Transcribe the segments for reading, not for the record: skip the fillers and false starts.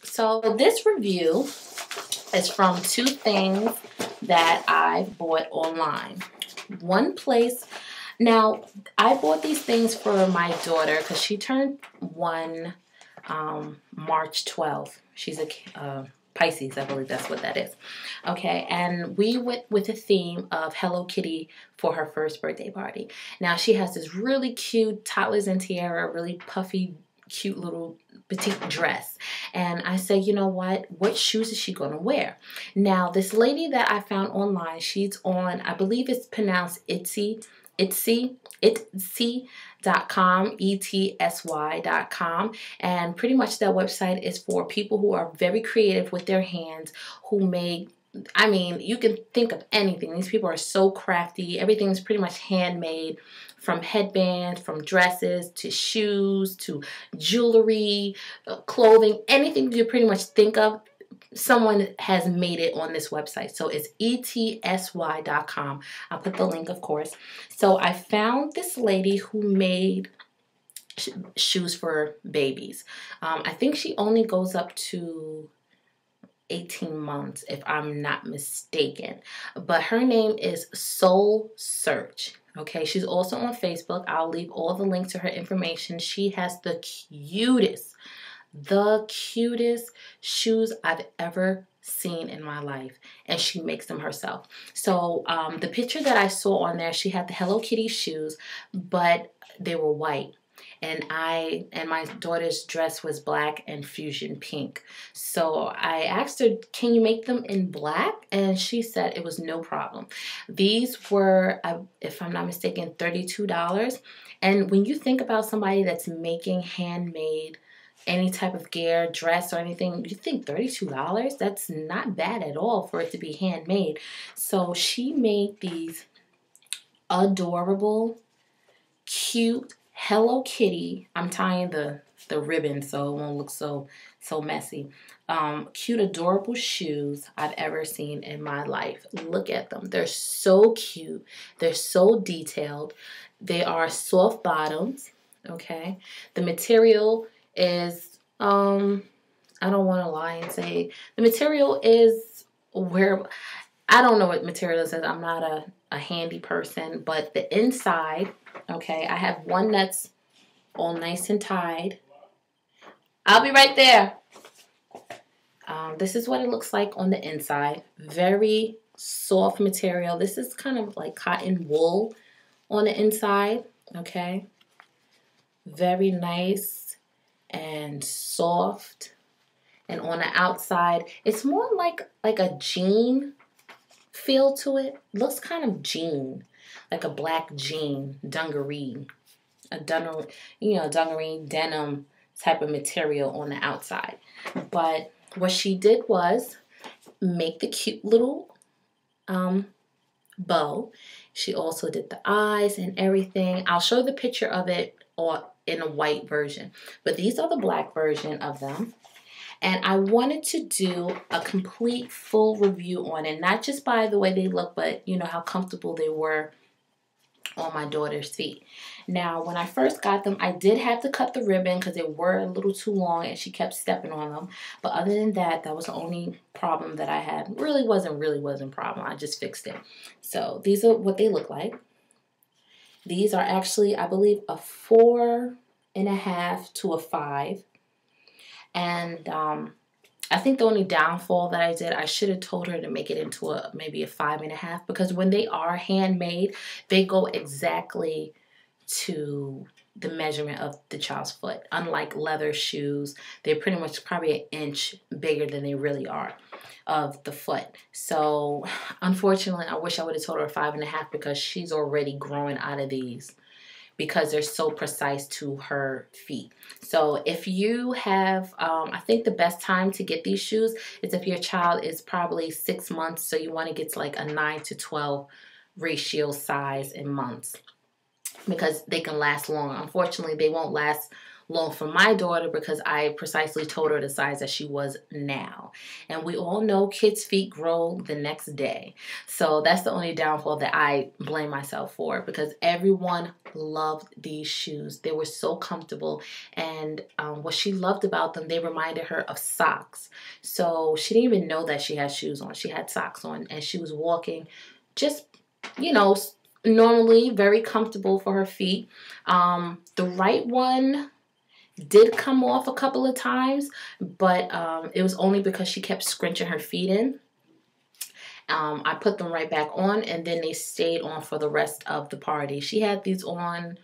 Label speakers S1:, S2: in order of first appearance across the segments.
S1: So this review is from two things that I bought online. One place, now I bought these things for my daughter because she turned 1 March 12th. She's a Pisces, I believe that's what that is. Okay, and we went with a theme of Hello Kitty for her first birthday party. Now she has this really cute toddlers and tiara, really puffy, cute little petite dress. And I said, you know what shoes is she going to wear? Now, this lady that I found online, she's on, I believe it's pronounced Etsy.com, etsy.com, and pretty much that website is for people who are very creative with their hands, who make, I mean, you can think of anything. These people are so crafty. Everything's pretty much handmade, from headbands, from dresses, to shoes, to jewelry, clothing, anything you pretty much think of. Someone has made it on this website. So it's etsy.com. I'll put the link, of course. So I found this lady who made shoes for babies. I think she only goes up to 18 months, if I'm not mistaken. But her name is Soul Search. Okay, she's also on Facebook. I'll leave all the links to her information. She has the cutest shoes I've ever seen in my life, and she makes them herself. So the picture that I saw on there, she had the Hello Kitty shoes, but they were white. And my daughter's dress was black and fusion pink. So I asked her, can you make them in black? And she said it was no problem. These were, if I'm not mistaken, $32. And when you think about somebody that's making handmade any type of gear, dress, or anything, you think $32? That's not bad at all for it to be handmade. So she made these adorable, cute Hello Kitty. I'm tying the ribbon so it won't look so messy. Cute, adorable shoes I've ever seen in my life. Look at them. They're so cute. They're so detailed. They are soft bottoms. Okay. The material is, I don't want to lie and say the material is I don't know what material this is. I'm not a handy person, but the inside, okay, I have one that's all nice and tied. I'll be right there. This is what it looks like on the inside. Very soft material. This is kind of like cotton wool on the inside, okay? Very nice and soft. And on the outside, it's more like a jean feel to it. Looks kind of jean, like a black jean, dungaree, dungaree denim type of material on the outside. But what she did was make the cute little bow. She also did the eyes and everything. I'll show the picture of it in a white version, but these are the black version of them. And I wanted to do a complete full review on it, not just by the way they look, but you know how comfortable they were on my daughter's feet. Now, when I first got them, I did have to cut the ribbon because they were a little too long and she kept stepping on them. But other than that, that was the only problem that I had. Really wasn't a problem. I just fixed it. So these are what they look like. These are actually, I believe, a 4.5 to a 5. And I think the only downfall that I did, I should have told her to make it into maybe a 5.5, because when they are handmade, they go exactly to the measurement of the child's foot. Unlike leather shoes, they're pretty much probably an inch bigger than they really are of the foot. So unfortunately, I wish I would have told her 5.5, because she's already growing out of these, because they're so precise to her feet. So if you have, I think the best time to get these shoes is if your child is probably 6 months. So you want to get to like a 9 to 12 ratio size in months, because they can last long. Unfortunately, they won't last long for my daughter because I precisely told her the size that she was now. And we all know kids' feet grow the next day. So that's the only downfall that I blame myself for, because everyone loved these shoes. They were so comfortable, and what she loved about them, they reminded her of socks. So she didn't even know that she had shoes on. She had socks on, and she was walking just, you know, normally, very comfortable for her feet. The right one did come off a couple of times, but it was only because she kept scrunching her feet in. I put them right back on, and then they stayed on for the rest of the party. She had these on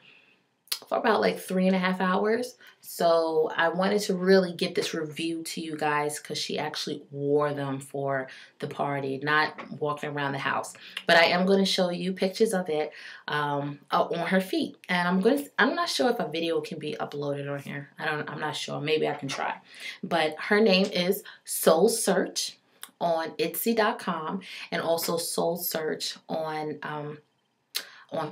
S1: for about like 3.5 hours. So I wanted to really get this review to you guys because she actually wore them for the party, not walking around the house. But I am going to show you pictures of it on her feet. And I'm not sure if a video can be uploaded on here. I'm not sure. Maybe I can try. But her name is Soul Search on Etsy.com, and also Soul Search on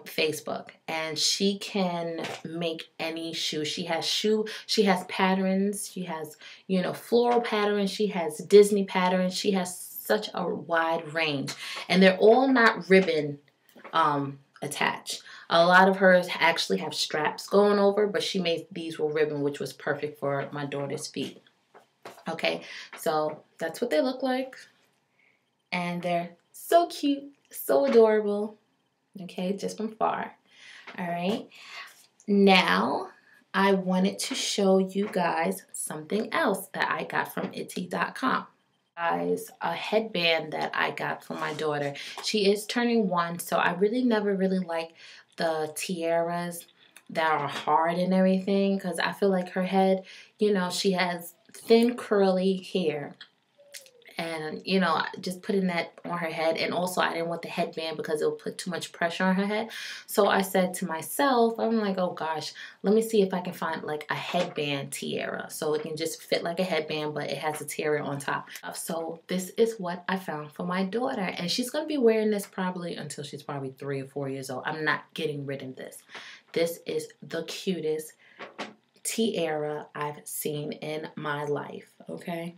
S1: Facebook, and she can make any shoe. She has patterns. She has, you know, floral patterns. She has Disney patterns. She has such a wide range, and they're all not ribbon attached. A lot of hers actually have straps going over, but she made these with ribbon, which was perfect for my daughter's feet. Okay, so that's what they look like, and they're so cute, so adorable. Okay, just from far. All right. Now, I wanted to show you guys something else that I got from Etsy.com. Guys, a headband that I got for my daughter. She is turning 1, so I never really like the tiaras that are hard and everything, because I feel like her head, you know, she has thin curly hair. And, you know, just putting that on her head. And also, I didn't want the headband because it would put too much pressure on her head. So I said to myself, I'm like, oh gosh, let me see if I can find like a headband tiara. So it can just fit like a headband, but it has a tiara on top. So this is what I found for my daughter. And she's going to be wearing this probably until she's probably 3 or 4 years old. I'm not getting rid of this. This is the cutest tiara I've seen in my life, okay?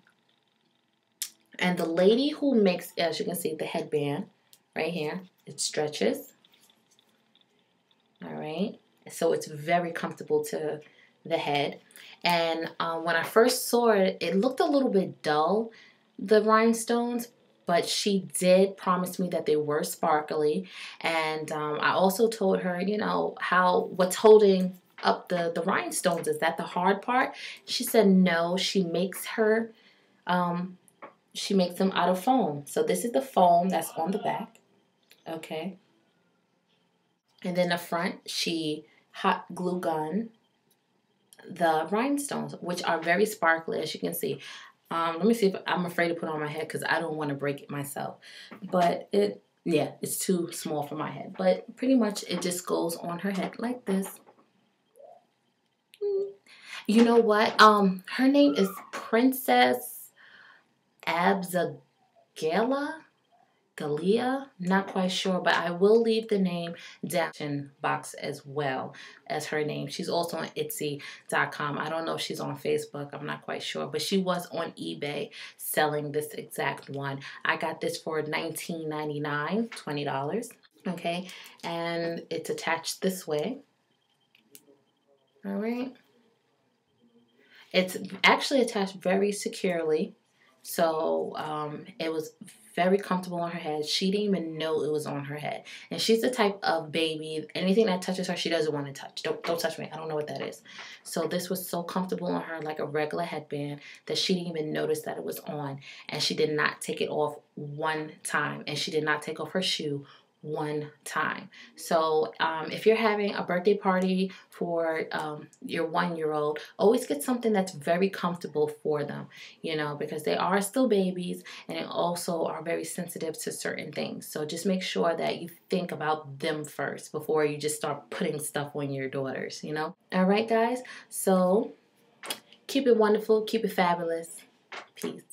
S1: And the lady who makes, as you can see, the headband right here, it stretches. All right. So it's very comfortable to the head. And when I first saw it, it looked a little bit dull, the rhinestones, but she did promise me that they were sparkly. And I also told her, you know, what's holding up the rhinestones, is that the hard part? She said no, she makes them out of foam. So this is the foam that's on the back. Okay. And then the front, she hot glue gun the rhinestones, which are very sparkly, as you can see. Let me see if I'm afraid to put it on my head because I don't want to break it myself. But it's too small for my head. But pretty much it just goes on her head like this. You know what? Her name is PrincessAbsigaila. Not quite sure, but I will leave the name down in the box as well as her name. She's also on Etsy.com. I don't know if she's on Facebook. I'm not quite sure, but she was on eBay selling this exact one. I got this for $19.99, $20. Okay, and it's attached this way. All right. It's actually attached very securely. So it was very comfortable on her head. She didn't even know it was on her head. And she's the type of baby, anything that touches her, she doesn't want to touch. Don't touch me. I don't know what that is. So this was so comfortable on her, like a regular headband, that she didn't even notice that it was on. And she did not take it off one time. And she did not take off her shoe one time. So if you're having a birthday party for your 1-year-old, always get something that's very comfortable for them, you know, because they are still babies and they also are very sensitive to certain things. So just make sure that you think about them first before you just start putting stuff on your daughters, you know. All right, guys, so keep it wonderful, keep it fabulous. Peace.